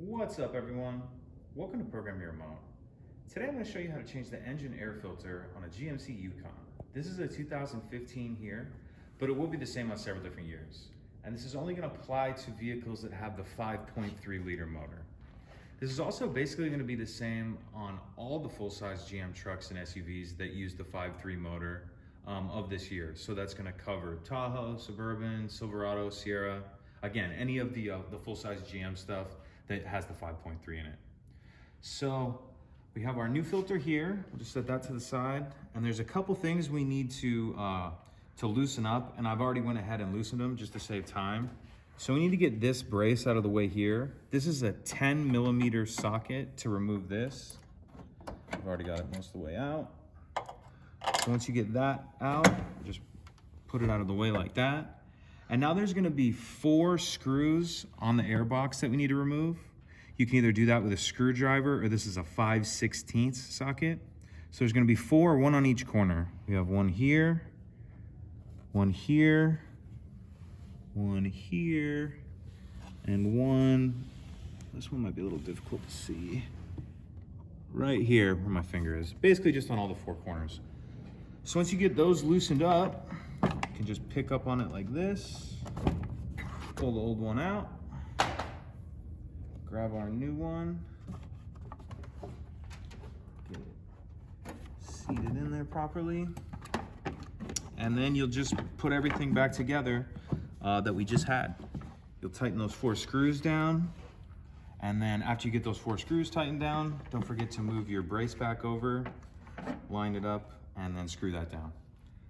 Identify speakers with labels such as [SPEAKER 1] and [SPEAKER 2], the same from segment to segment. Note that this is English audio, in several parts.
[SPEAKER 1] What's up, everyone? Welcome to Program Your Remote. Today I'm going to show you how to change the engine air filter on a GMC Yukon. This is a 2015 here, but it will be the same on several different years. And this is only going to apply to vehicles that have the 5.3 liter motor. This is also basically going to be the same on all the full-size GM trucks and SUVs that use the 5.3 motor of this year. So that's going to cover Tahoe, Suburban, Silverado, Sierra, again, any of the full-size GM stuff that has the 5.3 in it. So we have our new filter here. We'll just set that to the side. And there's a couple things we need to loosen up, and I've already went ahead and loosened them just to save time. So we need to get this brace out of the way here. This is a 10 millimeter socket to remove this. I've already got it most of the way out. So once you get that out, just put it out of the way like that. And now there's gonna be 4 screws on the air box that we need to remove. You can either do that with a screwdriver, or this is a 5/16 socket. So there's gonna be 4, one on each corner. We have one here, one here, one here, and one, this one might be a little difficult to see, right here where my finger is. Basically just on all the 4 corners. So once you get those loosened up, you can just pick up on it like this, pull the old one out, grab our new one, get it seated in there properly, and then you'll just put everything back together that we just had. You'll tighten those 4 screws down, and then after you get those 4 screws tightened down, don't forget to move your brace back over, line it up, and then screw that down.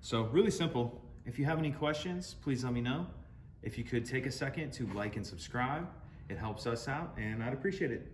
[SPEAKER 1] So really simple. If you have any questions, please let me know. If you could take a second to like and subscribe, it helps us out, and I'd appreciate it.